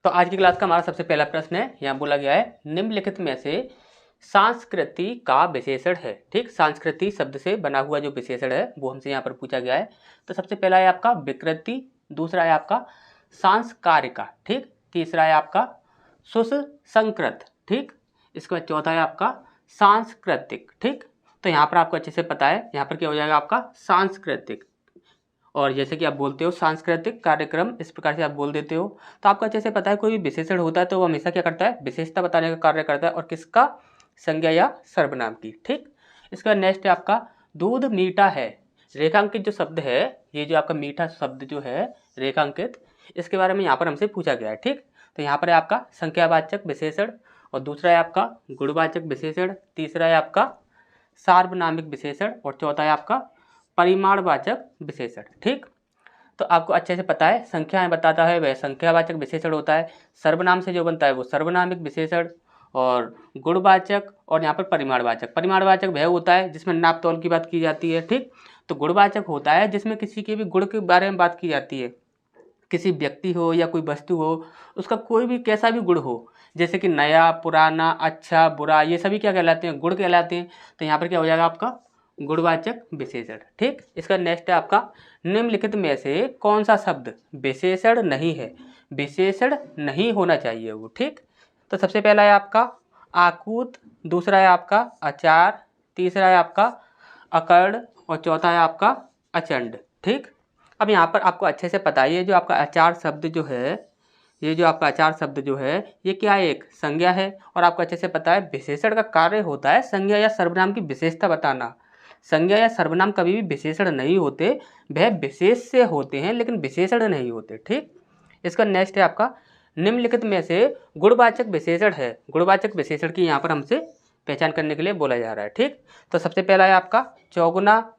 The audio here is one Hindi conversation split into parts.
तो आज की क्लास का हमारा सबसे पहला प्रश्न है, यहाँ बोला गया है निम्नलिखित में से संस्कृति का विशेषण है। ठीक, संस्कृति शब्द से बना हुआ जो विशेषण है वो हमसे यहाँ पर पूछा गया है। तो सबसे पहला है आपका विकृति, दूसरा है आपका सांस्कारिका, ठीक, तीसरा है आपका सुसंस्कृत, ठीक, इसके बाद चौथा है आपका सांस्कृतिक। ठीक, तो यहाँ पर आपको अच्छे से पता है, यहाँ पर क्या हो जाएगा आपका सांस्कृतिक। और जैसे कि आप बोलते हो सांस्कृतिक कार्यक्रम, इस प्रकार से आप बोल देते हो, तो आपको अच्छे से पता है कोई भी विशेषण होता है तो वो हमेशा क्या करता है, विशेषता बताने का कार्य करता है, और किसका, संज्ञा या सर्वनाम की। ठीक, इसका नेक्स्ट है आपका दूध मीठा है। रेखांकित जो शब्द है, ये जो आपका मीठा शब्द जो है रेखांकित, इसके बारे में यहाँ पर हमसे पूछा गया है। ठीक, तो यहाँ पर है आपका संख्यावाचक विशेषण, और दूसरा है आपका गुणवाचक विशेषण, तीसरा है आपका सार्वनामिक विशेषण, और चौथा है आपका परिमाणवाचक विशेषण। ठीक, तो आपको अच्छे से पता है संख्याएं बताता है वह संख्यावाचक विशेषण होता है, सर्वनाम से जो बनता है वो सर्वनामिक विशेषण, और गुणवाचक और यहाँ पर परिमाणवाचक। परिमाणवाचक वह होता है जिसमें नाप तौल की बात की जाती है। ठीक, तो गुणवाचक होता है जिसमें किसी के भी गुण के बारे में बात की जाती है, किसी व्यक्ति हो या कोई वस्तु हो, उसका कोई भी कैसा भी गुण हो, जैसे कि नया, पुराना, अच्छा, बुरा, ये सभी क्या कहलाते हैं, गुण कहलाते हैं। तो यहाँ पर क्या हो जाएगा आपका गुणवाचक विशेषण। ठीक, इसका नेक्स्ट है आपका निम्नलिखित में से कौन सा शब्द विशेषण नहीं है, विशेषण नहीं होना चाहिए वो। ठीक, तो सबसे पहला है आपका आकूत, दूसरा है आपका अचार, तीसरा है आपका अकर्ण, और चौथा है आपका अचंड। ठीक, अब यहाँ पर आपको अच्छे से पता है ये जो आपका अचार शब्द जो है, ये जो आपका अचार शब्द जो है ये क्या है, एक संज्ञा है, और आपको अच्छे से पता है विशेषण का कार्य होता है संज्ञा या सर्वनाम की विशेषता बताना। संज्ञा या सर्वनाम कभी भी विशेषण नहीं होते, वह विशेष से होते हैं लेकिन विशेषण नहीं होते। ठीक, इसका नेक्स्ट है आपका निम्नलिखित में से गुणवाचक विशेषण है। गुणवाचक विशेषण की यहाँ पर हमसे पहचान करने के लिए बोला जा रहा है। ठीक, तो सबसे पहला है आपका चौगुना,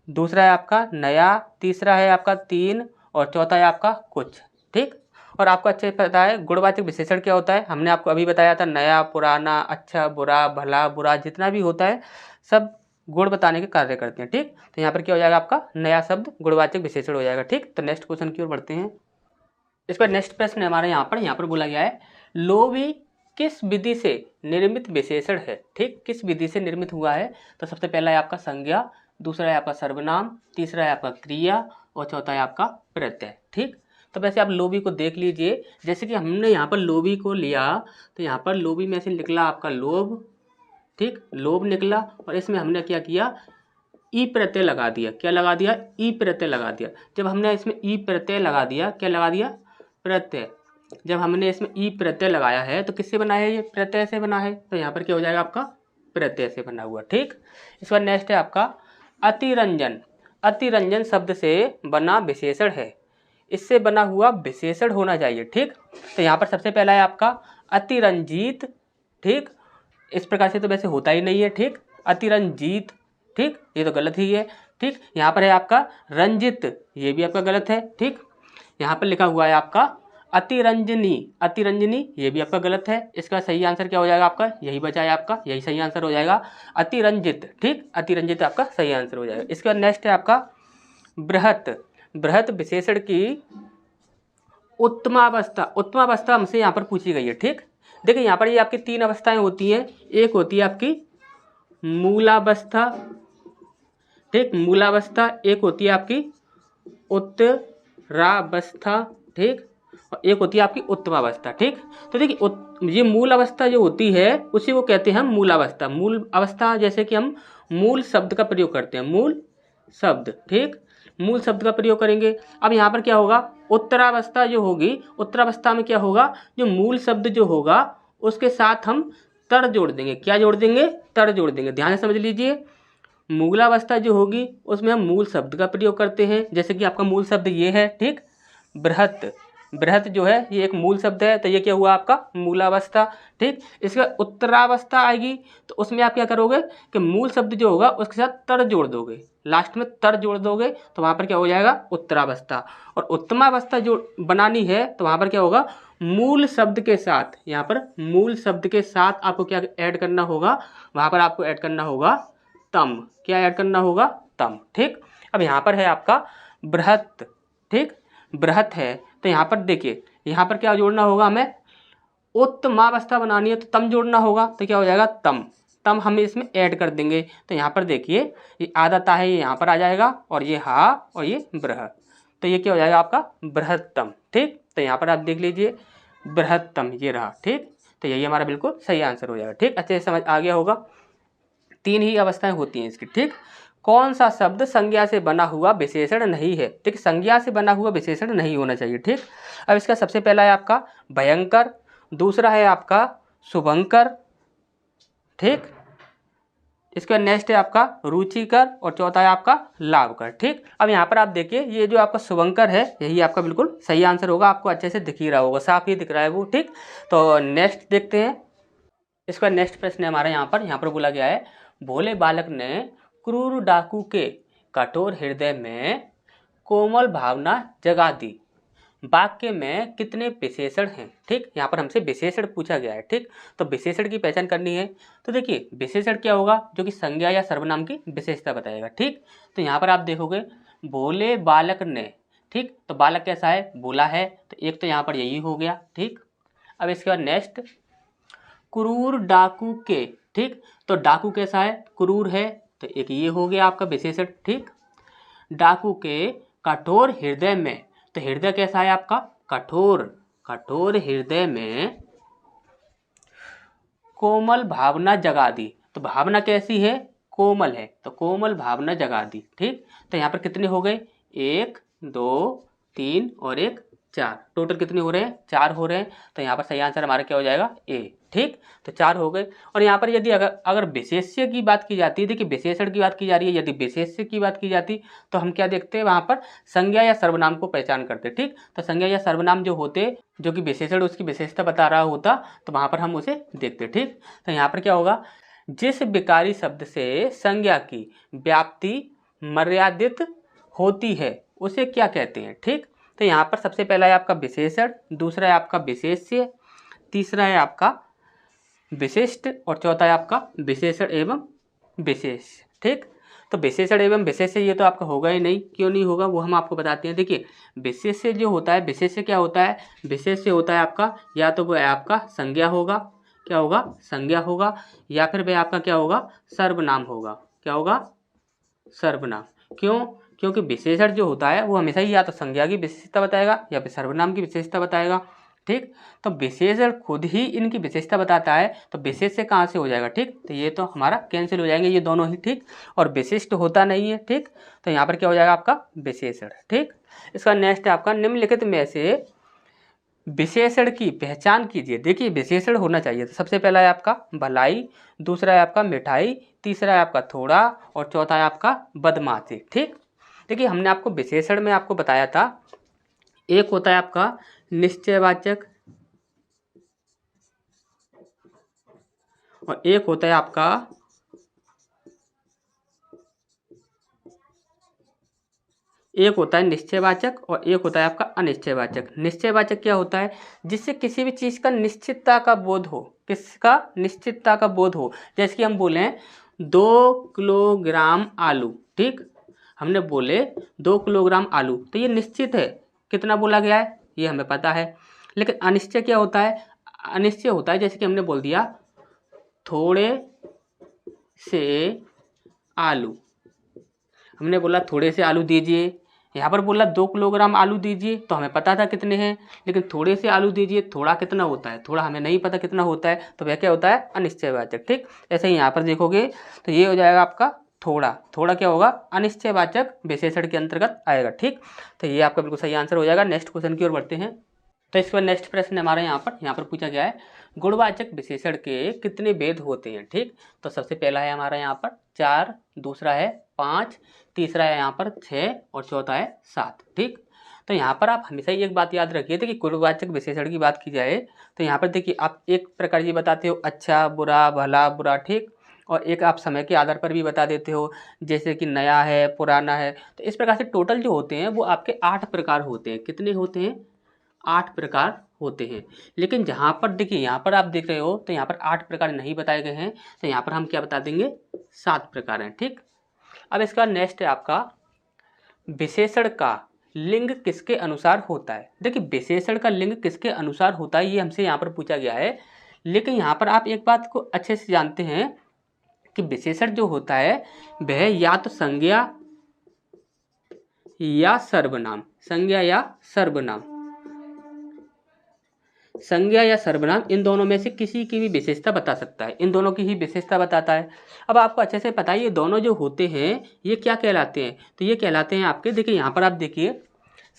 दूसरा है आपका नया, तीसरा है आपका तीन, और चौथा है आपका कुछ। ठीक, और आपको अच्छे से पता है गुणवाचक विशेषण क्या होता है, हमने आपको अभी बताया था, नया, पुराना, अच्छा, बुरा, भला, बुरा, जितना भी होता है सब गुण बताने के कार्य करते हैं। ठीक, तो यहाँ पर क्या हो जाएगा आपका नया शब्द गुणवाचक विशेषण हो जाएगा। ठीक, तो नेक्स्ट क्वेश्चन की ओर बढ़ते हैं। इस पर नेक्स्ट प्रश्न हमारे यहाँ पर बोला गया है लोभी किस विधि से निर्मित विशेषण है। ठीक, किस विधि से निर्मित हुआ है, तो सबसे पहला है आपका संज्ञा, दूसरा है आपका सर्वनाम, तीसरा है आपका क्रिया, और चौथा है आपका प्रत्यय। ठीक, तो वैसे आप लोभी को देख लीजिए, जैसे कि हमने यहाँ पर लोभी को लिया तो यहाँ पर लोभी में से निकला आपका लोभ। ठीक, लोभ निकला, और इसमें हमने क्या किया, ई प्रत्यय लगा दिया। क्या लगा दिया, ई प्रत्यय लगा दिया। जब हमने इसमें ई प्रत्यय लगा दिया, क्या लगा दिया, प्रत्यय। जब हमने इसमें ई प्रत्यय लगाया है तो किससे बना है, ये प्रत्यय से बना है, तो यहाँ पर क्या हो जाएगा आपका प्रत्यय से बना हुआ। ठीक, इस बार नेक्स्ट है आपका अतिरंजन। अतिरंजन शब्द से बना विशेषण है, इससे बना हुआ विशेषण होना चाहिए। ठीक, तो यहाँ पर सबसे पहला है आपका अतिरंजित। ठीक, इस प्रकार से तो वैसे होता ही नहीं है। ठीक, अतिरंजित, ठीक, ये तो गलत ही है। ठीक, यहाँ पर है आपका रंजित, ये भी आपका गलत है। ठीक, यहाँ पर लिखा हुआ है आपका अतिरंजनी, अतिरंजनी, ये भी आपका गलत है। इसका सही आंसर क्या हो जाएगा आपका, यही बचा है आपका, यही सही आंसर हो जाएगा अतिरंजित। ठीक, अतिरंजित आपका सही आंसर हो जाएगा। इसके बाद नेक्स्ट है आपका बृहत। बृहत विशेषण की उत्तमावस्था, उत्तमावस्था हमसे यहाँ पर पूछी गई है। ठीक, देखिए यहाँ पर ये आपकी तीन अवस्थाएं होती हैं, एक होती है आपकी मूलावस्था, ठीक, मूलावस्था, एक होती है आपकी उत्तरावस्था, ठीक, और एक होती है आपकी उत्तमावस्था। ठीक, तो देखिए ये मूल अवस्था जो होती है उसी को कहते हैं हम मूलावस्था। मूल अवस्था जैसे कि हम मूल शब्द का प्रयोग करते हैं, मूल शब्द। ठीक, मूल शब्द का प्रयोग करेंगे। अब यहाँ पर क्या होगा, उत्तरावस्था जो होगी, उत्तरावस्था में क्या होगा, जो मूल शब्द जो होगा उसके साथ हम तर जोड़ देंगे। क्या जोड़ देंगे, तर जोड़ देंगे। ध्यान से समझ लीजिए, मूलावस्था जो होगी उसमें हम मूल शब्द का प्रयोग करते हैं, जैसे कि आपका मूल शब्द ये है। ठीक, बृहत, बृहत जो है ये एक मूल शब्द है, तो ये क्या हुआ आपका मूलावस्था। ठीक, इसके बाद उत्तरावस्था आएगी तो उसमें आप क्या करोगे कि मूल शब्द जो होगा उसके साथ तर जोड़ दोगे, लास्ट में तर जोड़ दोगे, तो वहाँ पर क्या हो जाएगा उत्तरावस्था। और उत्तमावस्था जो बनानी है तो वहाँ पर क्या होगा, मूल शब्द के साथ, यहाँ पर मूल शब्द के साथ आपको क्या ऐड करना होगा, वहाँ पर आपको ऐड करना होगा तम। क्या ऐड करना होगा, तम। ठीक, अब यहाँ पर है आपका बृहत। ठीक, बृहत है तो यहाँ पर देखिए, यहाँ पर क्या जोड़ना होगा, हमें उत्तमावस्था बनानी है तो तम जोड़ना होगा, तो क्या हो जाएगा तम। तम हम इसमें ऐड कर देंगे, तो यहाँ पर देखिए ये आदता है, ये यहाँ पर आ जाएगा और ये हा और ये बृह, तो ये क्या हो जाएगा आपका बृहत्तम। ठीक, तो यहाँ पर आप देख लीजिए बृहत्तम ये रहा। ठीक, तो यही हमारा बिल्कुल सही आंसर हो जाएगा। ठीक, अच्छे से समझ आ गया होगा। 3 ही अवस्थाएं होती हैं इसकी। ठीक, कौन सा शब्द संज्ञा से बना हुआ विशेषण नहीं है? ठीक, संज्ञा से बना हुआ विशेषण नहीं होना चाहिए। ठीक, अब इसका सबसे पहला है आपका भयंकर, दूसरा है आपका शुभंकर। ठीक, इसके बाद नेक्स्ट है आपका रुचिकर और चौथा है आपका लाभकर। ठीक, अब यहाँ पर आप देखिए ये जो आपका शुभंकर है यही आपका बिल्कुल सही आंसर होगा, आपको अच्छे से दिख ही रहा होगा, साफ ही दिख रहा है वो। ठीक, तो नेक्स्ट देखते हैं। इसका नेक्स्ट प्रश्न है हमारा यहाँ पर बोला गया है भोले बालक ने क्रूर डाकू के कठोर हृदय में कोमल भावना जगा दी। वाक्य में कितने विशेषण हैं? ठीक, यहाँ पर हमसे विशेषण पूछा गया है। ठीक, तो विशेषण की पहचान करनी है, तो देखिए विशेषण क्या होगा, जो कि संज्ञा या सर्वनाम की विशेषता बताएगा। ठीक, तो यहाँ पर आप देखोगे भोले बालक ने, ठीक, तो बालक कैसा है, बोला है, तो एक तो यहाँ पर यही हो गया। ठीक, अब इसके बाद नेक्स्ट क्रूर डाकू के, ठीक, तो डाकू कैसा है, क्रूर है, तो एक ये हो गया आपका विशेषण। ठीक, डाकू के कठोर हृदय में, तो हृदय कैसा है आपका कठोर, कठोर हृदय में कोमल भावना जगा दी, तो भावना कैसी है, कोमल है, तो कोमल भावना जगा दी। ठीक, तो यहाँ पर कितने हो गए, 1 2 3 और 1 4, टोटल कितने हो रहे हैं, 4 हो रहे हैं, तो यहाँ पर सही आंसर हमारा क्या हो जाएगा ए। ठीक, तो 4 हो गए। और यहाँ पर यदि अगर विशेष्य की बात की जाती है, देखिए विशेषण की बात की जा रही है, यदि विशेष्य की बात की जाती तो हम क्या देखते हैं, वहाँ पर संज्ञा या सर्वनाम को पहचान करते। ठीक, तो संज्ञा या सर्वनाम जो होते, जो कि विशेषण उसकी विशेषता बता रहा होता, तो वहाँ पर हम उसे देखते। ठीक, तो यहाँ पर क्या होगा, जिस विकारी शब्द से संज्ञा की व्याप्ति मर्यादित होती है उसे क्या कहते हैं? ठीक, तो यहाँ पर सबसे पहला है आपका विशेषण, दूसरा है आपका विशेष्य, तीसरा है आपका विशिष्ट और चौथा है आपका विशेषण एवं विशेष। ठीक, तो विशेषण एवं विशेष्य ये तो आपका होगा ही नहीं, क्यों नहीं होगा वो हम आपको बताते हैं। देखिए विशेष्य जो होता है, विशेष्य क्या होता है, विशेष्य होता है आपका या तो वह आपका संज्ञा होगा, क्या होगा संज्ञा होगा, या फिर वह आपका क्या होगा सर्वनाम होगा, क्या होगा सर्वनाम। क्यों? क्योंकि विशेषण जो होता है वो हमेशा ही या तो संज्ञा की विशेषता बताएगा या फिर सर्वनाम की विशेषता बताएगा। ठीक, तो विशेषण खुद ही इनकी विशेषता बताता है, तो विशेष से कहाँ से हो जाएगा, ठीक, तो ये तो हमारा कैंसिल हो जाएंगे ये दोनों ही। ठीक, और विशिष्ट होता नहीं है। ठीक, तो यहाँ पर क्या हो जाएगा आपका विशेषण। ठीक, इसका नेक्स्ट है आपका निम्नलिखित में से विशेषण की पहचान कीजिए। देखिए विशेषण होना चाहिए, तो सबसे पहला है आपका भलाई, दूसरा है आपका मिठाई, तीसरा है आपका थोड़ा और चौथा है आपका बदमाशी। ठीक, देखिए हमने आपको विशेषण में आपको बताया था, एक होता है आपका निश्चयवाचक और एक होता है आपका निश्चयवाचक और एक होता है आपका अनिश्चयवाचक। निश्चयवाचक क्या होता है, जिससे किसी भी चीज़ का निश्चितता का बोध हो, किसका निश्चितता का बोध हो, जैसे कि हम बोले 2 किलोग्राम आलू। ठीक, हमने बोले 2 किलोग्राम आलू, तो ये निश्चित है, कितना बोला गया है ये हमें पता है। लेकिन अनिश्चय क्या होता है, अनिश्चय होता है जैसे कि हमने बोल दिया थोड़े से आलू, हमने बोला थोड़े से आलू दीजिए, यहाँ पर बोला 2 किलोग्राम आलू दीजिए, तो हमें पता था कितने हैं, लेकिन थोड़े से आलू दीजिए, थोड़ा कितना होता है, थोड़ा हमें नहीं पता कितना होता है, तो वह क्या होता है अनिश्चयवाचक। ठीक, ऐसे ही यहाँ पर देखोगे तो ये हो जाएगा आपका थोड़ा, थोड़ा क्या होगा अनिश्चयवाचक विशेषण के अंतर्गत आएगा। ठीक, तो ये आपका बिल्कुल सही आंसर हो जाएगा। नेक्स्ट क्वेश्चन की ओर बढ़ते हैं। तो इसके बाद नेक्स्ट प्रश्न हमारे यहाँ पर पूछा गया है गुणवाचक विशेषण के कितने भेद होते हैं? ठीक, तो सबसे पहला है हमारा यहाँ पर 4, दूसरा है 5, तीसरा है यहाँ पर 6 और चौथा है 7। ठीक, तो यहाँ पर आप हमेशा ही एक बात याद रखिए कि गुणवाचक विशेषण की बात की जाए तो यहाँ पर देखिए आप एक प्रकार ये बताते हो अच्छा बुरा भला बुरा। ठीक, और एक आप समय के आधार पर भी बता देते हो, जैसे कि नया है पुराना है। तो इस प्रकार से टोटल जो होते हैं वो आपके 8 प्रकार होते हैं। कितने होते हैं? 8 प्रकार होते हैं। लेकिन जहाँ पर देखिए यहाँ पर आप देख रहे हो तो यहाँ पर 8 प्रकार नहीं बताए गए हैं, तो यहाँ पर हम क्या बता देंगे 7 प्रकार हैं। ठीक, अब इसका नेक्स्ट है आपका विशेषण का लिंग किसके अनुसार होता है। देखिए विशेषण का लिंग किसके अनुसार होता है ये हमसे यहाँ पर पूछा गया है। लेकिन यहाँ पर आप एक बात को अच्छे से जानते हैं कि विशेषण जो होता है वह या तो संज्ञा या सर्वनाम, संज्ञा या सर्वनाम, संज्ञा या सर्वनाम इन दोनों में से किसी की भी विशेषता बता सकता है, इन दोनों की ही विशेषता बताता है। अब आपको अच्छे से पता है ये दोनों जो होते हैं ये क्या कहलाते हैं, तो ये कहलाते हैं आपके, देखिए यहाँ पर आप देखिए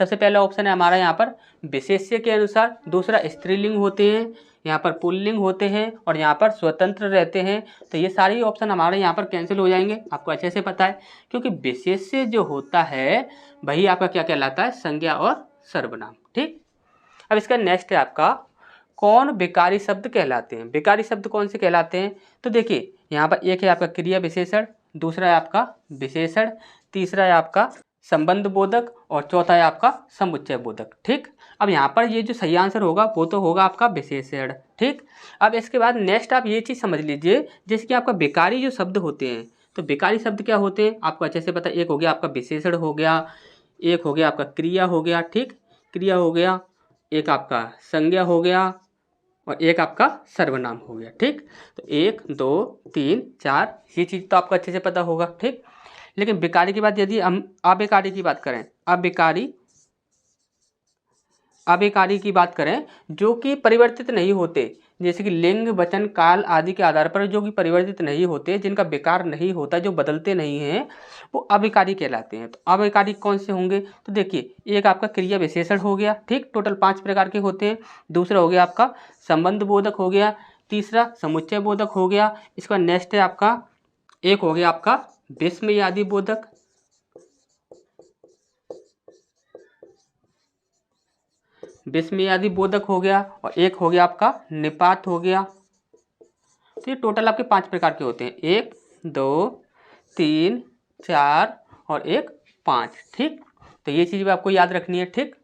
सबसे पहला ऑप्शन है हमारा यहाँ पर विशेष्य के अनुसार, दूसरा स्त्रीलिंग होते हैं, यहाँ पर पुल्लिंग होते हैं और यहाँ पर स्वतंत्र रहते हैं। तो ये सारे ऑप्शन हमारे यहाँ पर कैंसिल हो जाएंगे, आपको अच्छे से पता है, क्योंकि विशेष्य जो होता है वही आपका क्या कहलाता है, संज्ञा और सर्वनाम। ठीक, अब इसका नेक्स्ट है आपका कौन विकारी शब्द कहलाते हैं। विकारी शब्द कौन से कहलाते हैं, तो देखिए यहाँ पर एक है आपका क्रिया विशेषण, दूसरा है आपका विशेषण, तीसरा है आपका संबंध बोधक और चौथा है आपका समुच्चय बोधक। ठीक, अब यहाँ पर ये जो सही आंसर होगा वो तो होगा आपका विशेषण। ठीक, अब इसके बाद नेक्स्ट आप ये चीज़ समझ लीजिए जैसे कि आपका विकारी जो शब्द होते हैं, तो विकारी शब्द क्या होते हैं आपको अच्छे से पता है। एक हो गया आपका विशेषण हो गया, एक हो गया आपका क्रिया हो गया, ठीक, क्रिया हो गया, एक आपका संज्ञा हो गया और एक आपका सर्वनाम हो गया। ठीक, तो 1 2 3 4 ये चीज़ तो आपको अच्छे से पता होगा। ठीक, लेकिन विकारी की बात यदि हम अविकारी की बात करें, अविकारी की बात करें जो कि परिवर्तित नहीं होते, जैसे कि लिंग वचन काल आदि के आधार पर जो कि परिवर्तित नहीं होते, जिनका विकार नहीं होता, जो बदलते नहीं हैं, वो अविकारी कहलाते हैं। तो अविकारी कौन से होंगे, तो देखिए एक आपका क्रिया विशेषण हो गया, ठीक, टोटल 5 प्रकार के होते हैं, दूसरा हो गया आपका संबंध बोधक हो गया, तीसरा समुच्चय बोधक हो गया, इसका नेक्स्ट है आपका एक हो गया आपका विस्मयादि बोधक, विस्मयादि बोधक हो गया और एक हो गया आपका निपात हो गया। तो ये टोटल आपके 5 प्रकार के होते हैं, 1 2 3 4 और 1 5। ठीक, तो ये चीज़ भी आपको याद रखनी है। ठीक।